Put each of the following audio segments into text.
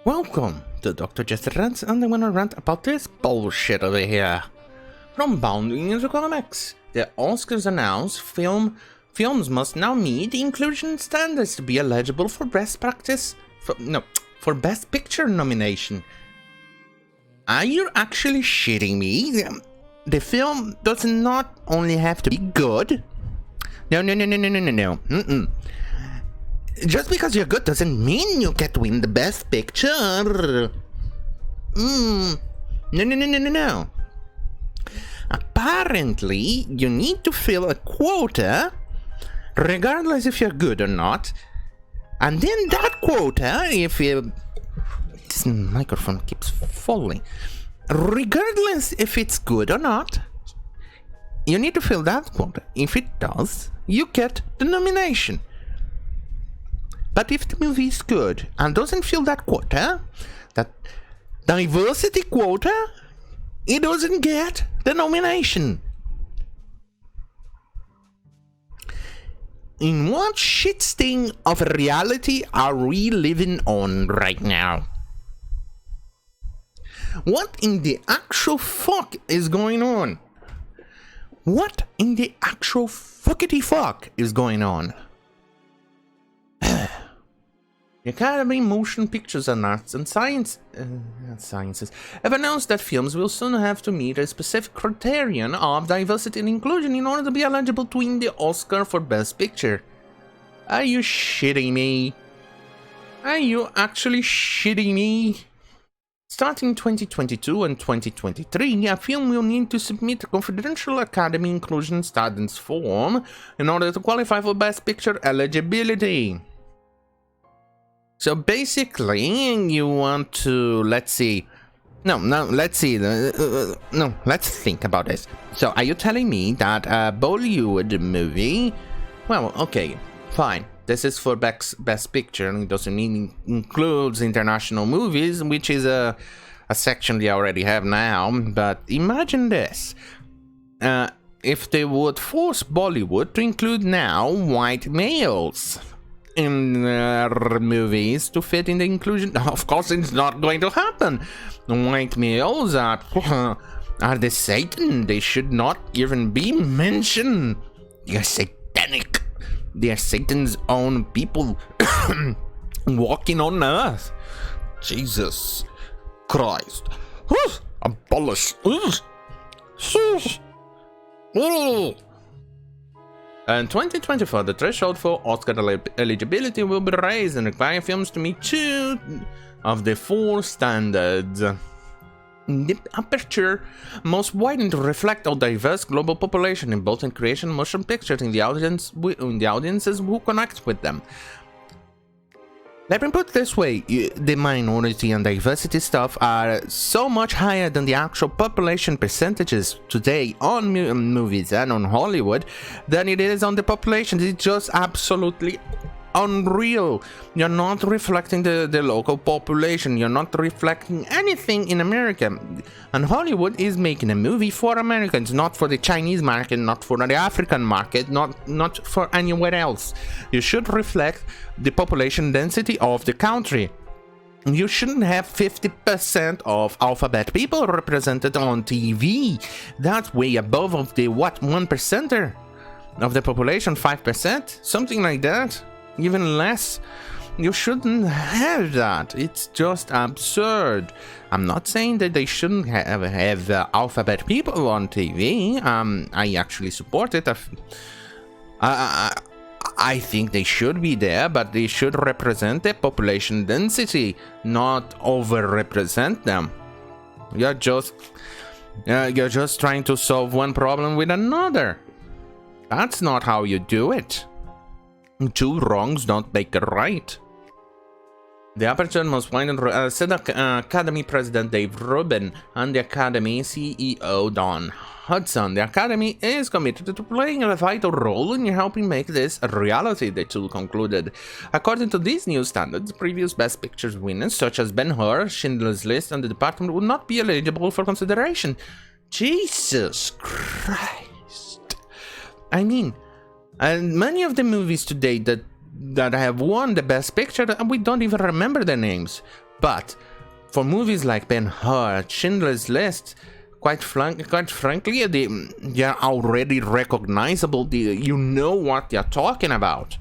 Welcome to Dr. Jester Rants, and I want to rant about this bullshit over here. From Unheard Comics, the Oscars announced films must now meet the inclusion standards to be eligible for Best Picture nomination. Are you actually shitting me? The film does not only have to be good. No. Just because you're good doesn't mean you get to win the Best Picture. No. Apparently, you need to fill a quota, regardless if you're good or not. And then that quota, this microphone keeps falling. Regardless if it's good or not, you need to fill that quota. If it does, you get the nomination. But if the movie is good and doesn't fill that quota, that diversity quota, it doesn't get the nomination. In what shit sting of reality are we living on right now? What in the actual fuck is going on? What in the actual fuckity fuck is going on? The Academy Motion Pictures and Arts and Sciences have announced that films will soon have to meet a specific criterion of diversity and inclusion in order to be eligible to win the Oscar for Best Picture. Are you shitting me? Are you actually shitting me? Starting 2022 and 2023, a film will need to submit a confidential Academy Inclusion Standards form in order to qualify for Best Picture eligibility. So basically, you want to, let's think about this. So are you telling me that a Bollywood movie, well, okay, fine, this is for Best Picture, and it doesn't mean it includes international movies, which is a section they already have now, but imagine this. If they would force Bollywood to include now white males in movies to fit in the inclusion, of course it's not going to happen. White males are the Satan. They should not even be mentioned. They're satanic. They're Satan's own people walking on earth. Jesus Christ. Abolish. In 2024, the threshold for Oscar eligibility will be raised and require films to meet 2 of the 4 standards. The aperture must widen to reflect our diverse global population in both in creation and motion pictures in the audiences who connect with them. Let me put it this way, the minority and diversity stuff are so much higher than the actual population percentages today on movies and on Hollywood than it is on the population. It's just absolutely unreal. You're not reflecting the local population. You're not reflecting anything in America. And Hollywood is making a movie for Americans, not for the Chinese market, not for the African market, not for anywhere else. You should reflect the population density of the country. You shouldn't have 50% of alphabet people represented on TV. That's way above of the, what, 1%er of the population, 5%? Something like that. Even less. You shouldn't have that. It's just absurd. I'm not saying that they shouldn't have alphabet people on TV. I actually support it. I think they should be there, but they should represent the population density, not over-represent them. You're just trying to solve one problem with another. That's not how you do it. 2 wrongs don't make a right. The aperture must widen, said Academy President Dave Rubin and the Academy CEO Don Hudson. The Academy is committed to playing a vital role in helping make this a reality, the two concluded. According to these new standards, previous Best Pictures winners such as Ben-Hur, Schindler's List, and The Department would not be eligible for consideration. Jesus Christ. I mean, and many of the movies today that have won the Best Picture, we don't even remember their names. But for movies like Ben-Hur, Schindler's List, quite frankly, they are already recognizable. You know what they're talking about.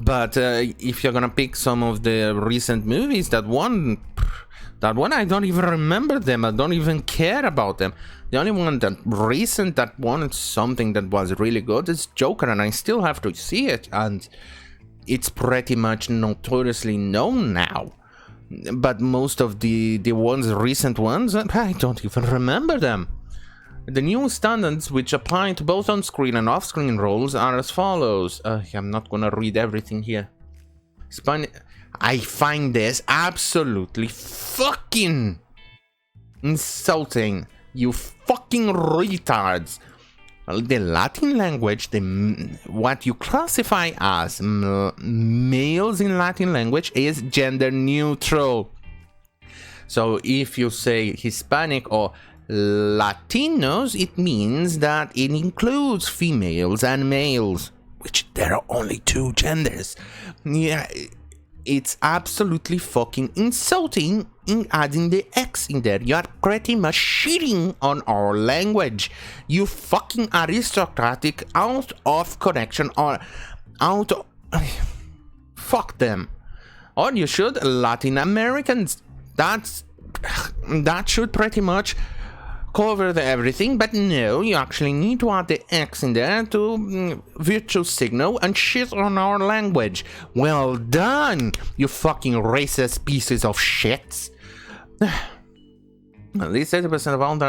But if you're gonna pick some of the recent movies, that one I don't even remember them. I don't even care about them. The only one that wanted something that was really good is Joker, and I still have to see it, and it's pretty much notoriously known now. But most of the recent ones, I don't even remember them. The new standards which apply to both on-screen and off-screen roles are as follows. I'm not gonna read everything here. I find this absolutely fucking insulting. You fucking retards. The Latin language, what you classify as males in Latin language, is gender neutral. So if you say Hispanic or Latinos, it means that it includes females and males, which there are only two genders. Yeah, it's absolutely fucking insulting in adding the X in there. You are pretty much shitting on our language. You fucking aristocratic, out of connection, or out of... Fuck them. Or you should, Latin Americans. That should pretty much cover everything, but no, you actually need to add the X in there to virtue signal and shit on our language. Well done, you fucking racist pieces of shit. At least 80% of all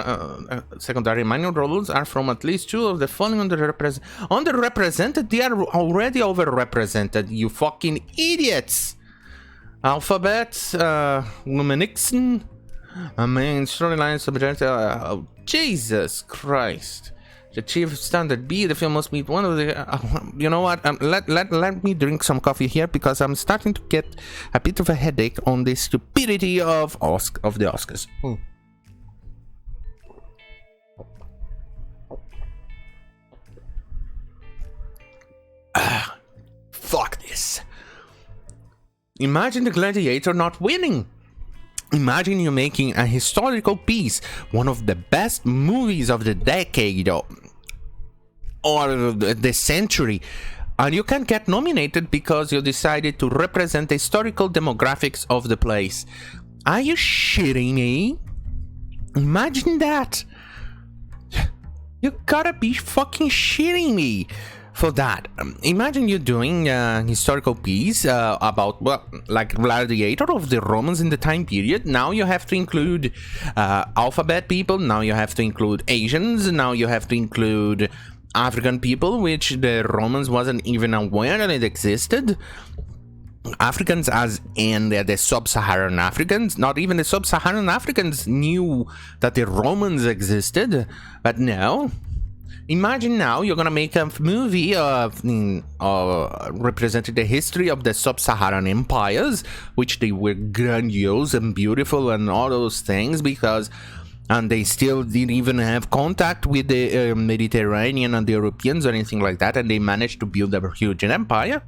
secondary minor roles are from at least two of the following underrepresented. They are already overrepresented, you fucking idiots. Alphabet, Lumenixen, main storyline subject. Jesus Christ. The chief standard B, the film must meet one of the... you know what? Let me drink some coffee here, because I'm starting to get a bit of a headache on the stupidity of the Oscars. Fuck this. Imagine The Gladiator not winning. Imagine you making a historical piece, one of the best movies of the decade or the century, and you can get nominated because you decided to represent the historical demographics of the place. Are you shitting me? Imagine that. You gotta be fucking shitting me for that. Imagine you doing a historical piece about, well, like Gladiator of the Romans in the time period. Now you have to include alphabet people, now you have to include Asians, now you have to include African people, which the Romans wasn't even aware that it existed. Africans, as in the sub-Saharan Africans. Not even the sub-Saharan Africans knew that the Romans existed, but no. Imagine now you're gonna make a movie representing the history of the sub-Saharan empires, which they were grandiose and beautiful and all those things, and they still didn't even have contact with the Mediterranean and the Europeans or anything like that, and they managed to build a huge empire.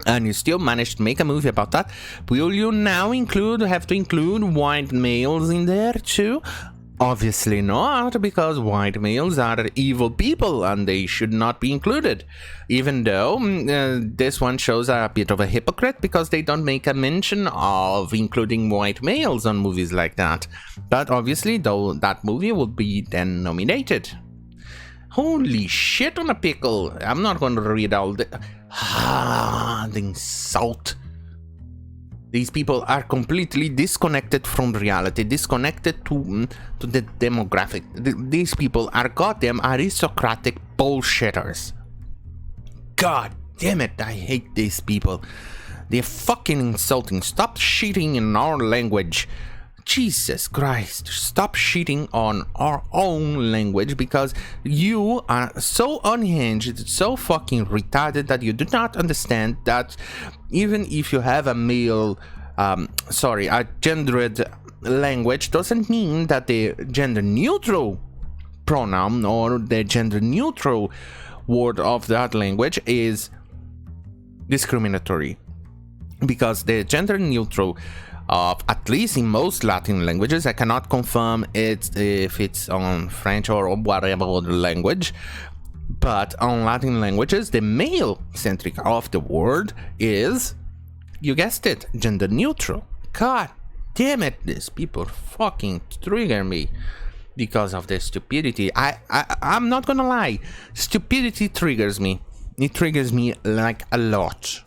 And you still managed to make a movie about that. Will you now have to include white males in there too? Obviously not, because white males are evil people and they should not be included. Even though this one shows a bit of a hypocrite, because they don't make a mention of including white males on movies like that. But obviously, though, that movie will be then nominated. Holy shit on a pickle. I'm not going to read all the... the insult. These people are completely disconnected from reality, disconnected to the demographic. These people are goddamn aristocratic bullshitters. God damn it, I hate these people. They're fucking insulting. Stop shitting in our language. Jesus Christ, stop shitting on our own language, because you are so unhinged, so fucking retarded that you do not understand that even if you have a a gendered language, doesn't mean that the gender neutral pronoun or the gender neutral word of that language is discriminatory. Because the gender neutral of, at least in most Latin languages. I cannot confirm if it's on French or whatever other language, but on Latin languages, the male-centric of the word is, you guessed it, gender neutral. God damn it, these people fucking trigger me because of their stupidity. I'm not gonna lie, stupidity triggers me. It triggers me like a lot.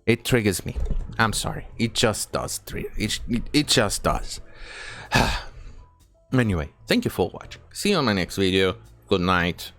It triggers me. I'm sorry. It just does. It just does. Anyway, thank you for watching. See you on my next video. Good night.